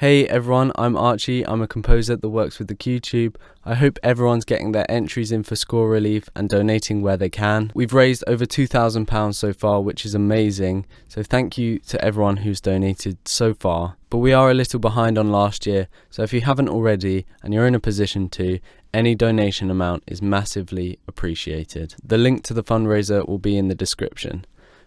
Hey everyone, I'm Archie. I'm a composer that works with the QTube. I hope everyone's getting their entries in for score relief and donating where they can. We've raised over £2,000 so far, which is amazing. So thank you to everyone who's donated so far. But we are a little behind on last year, so if you haven't already and you're in a position to, any donation amount is massively appreciated. The link to the fundraiser will be in the description.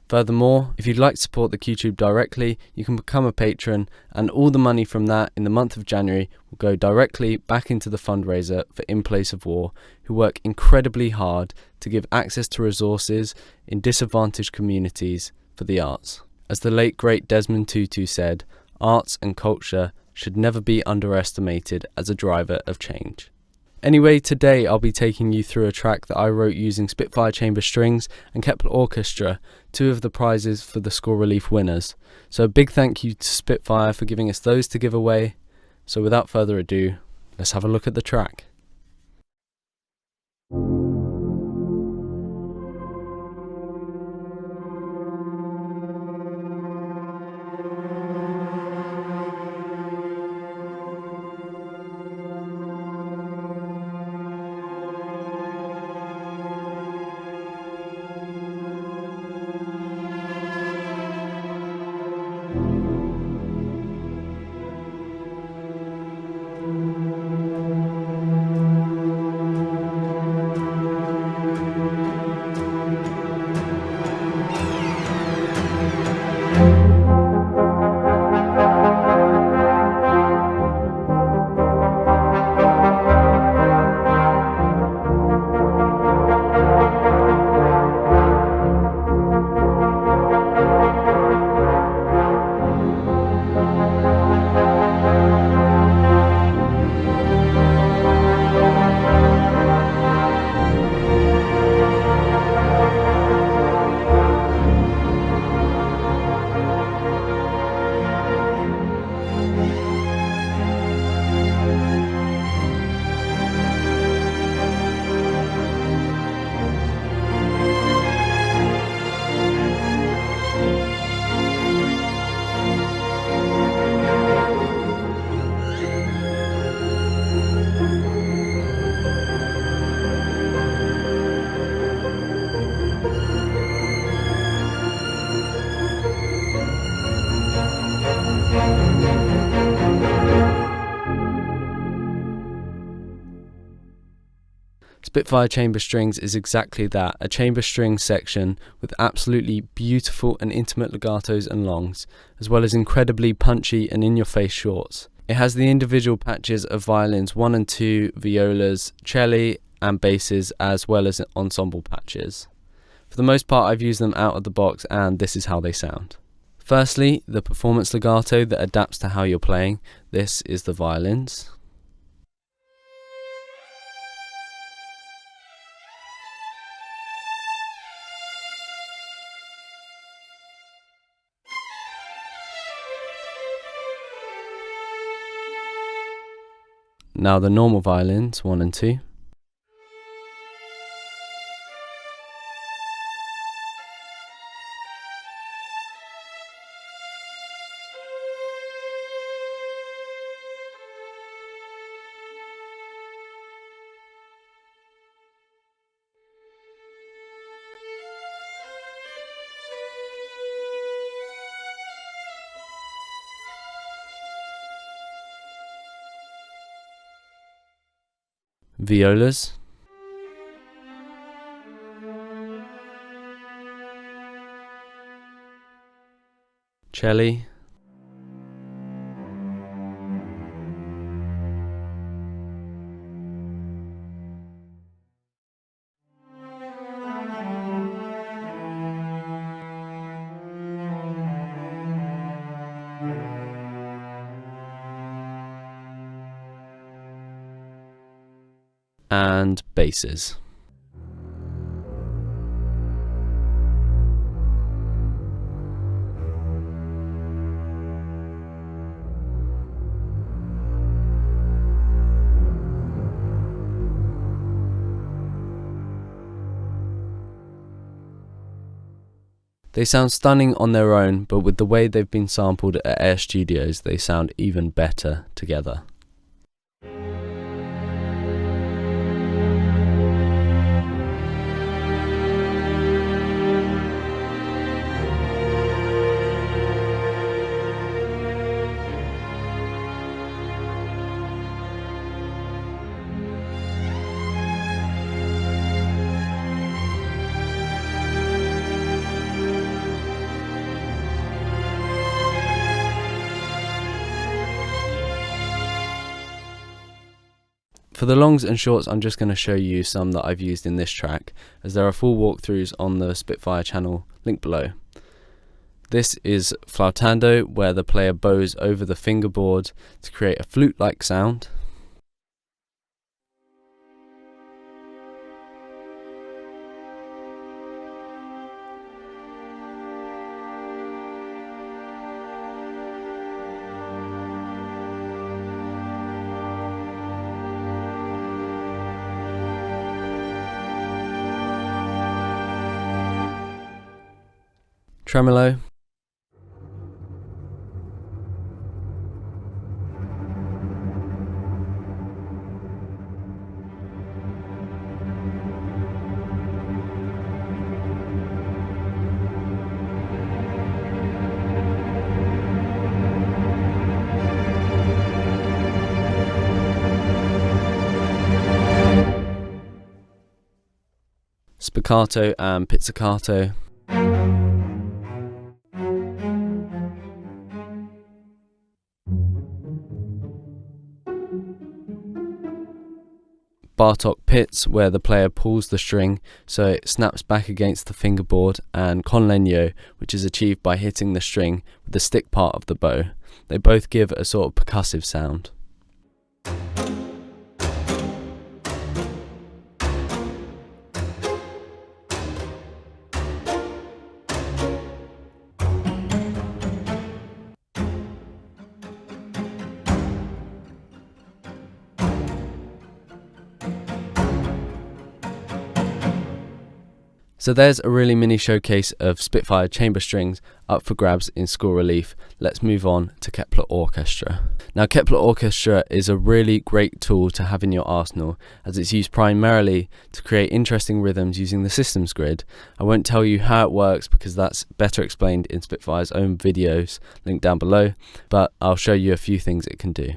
Furthermore, if you'd like to support the QTube directly, you can become a patron, and all the money from that in the month of January will go directly back into the fundraiser for In Place of War, who work incredibly hard to give access to resources in disadvantaged communities for the arts. As the late great Desmond Tutu said, arts and culture should never be underestimated as a driver of change. Anyway, today I'll be taking you through a track that I wrote using Spitfire chamber strings and Kepler Orchestra, two of the prizes for the score relief winners. So a big thank you to Spitfire for giving us those to give away. So without further ado, let's have a look at the track. Spitfire chamber strings is exactly that, a chamber string section with absolutely beautiful and intimate legatos and longs, as well as incredibly punchy and in-your-face shorts. It has the individual patches of violins 1 and 2, violas, cello and basses, as well as ensemble patches. For the most part I've used them out of the box, and this is how they sound. Firstly, the performance legato that adapts to how you're playing. This is the violins. Now the normal violins, 1 and 2. Violas, cello, and basses. They sound stunning on their own, but with the way they've been sampled at Air Studios, they sound even better together. For the longs and shorts, I'm just going to show you some that I've used in this track, as there are full walkthroughs on the Spitfire channel, link below. This is flautando, where the player bows over the fingerboard to create a flute-like sound. Tremolo. Spiccato and pizzicato. Bartok pizz, where the player pulls the string so it snaps back against the fingerboard, and con legno, which is achieved by hitting the string with the stick part of the bow. They both give a sort of percussive sound. So there's a really mini showcase of Spitfire chamber strings up for grabs in score relief. Let's move on to Kepler Orchestra. Now, Kepler Orchestra is a really great tool to have in your arsenal, as it's used primarily to create interesting rhythms using the systems grid. I won't tell you how it works because that's better explained in Spitfire's own videos, linked down below, but I'll show you a few things it can do.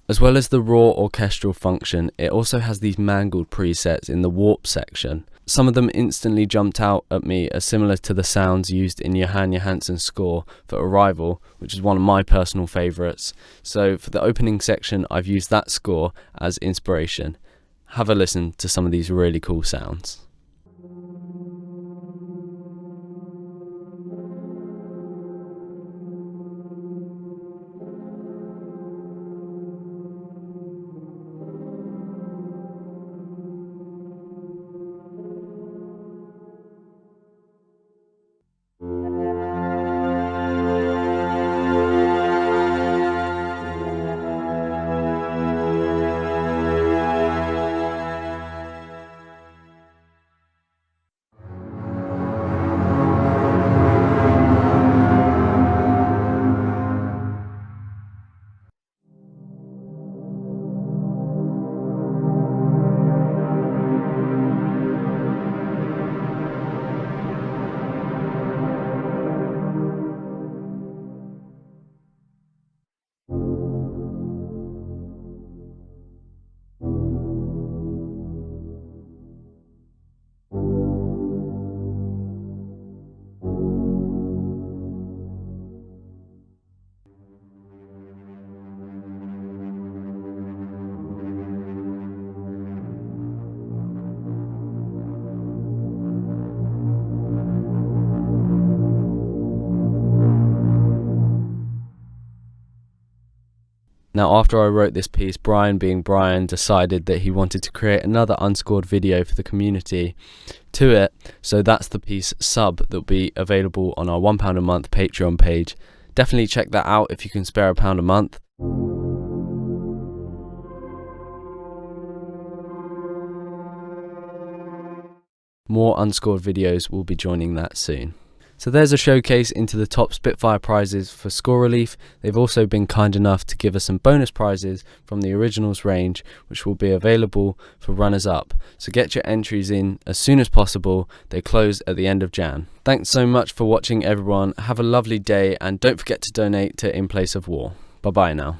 As well as the raw orchestral function, it also has these mangled presets in the warp section. Some of them instantly jumped out at me as similar to the sounds used in Johan Johansson's score for Arrival, which is one of my personal favourites. So for the opening section, I've used that score as inspiration. Have a listen to some of these really cool sounds. Now, after I wrote this piece, Brian, being Brian, decided that he wanted to create another unscored video for the community to it, so that's the piece Sub that will be available on our £1 a month Patreon page. Definitely check that out if you can spare £1 a month. More unscored videos will be joining that soon. So there's a showcase into the top Spitfire prizes for score relief. They've also been kind enough to give us some bonus prizes from the originals range, which will be available for runners up. So get your entries in as soon as possible. They close at the end of Jan. Thanks so much for watching, everyone. Have a lovely day, and don't forget to donate to In Place of War. Bye bye now.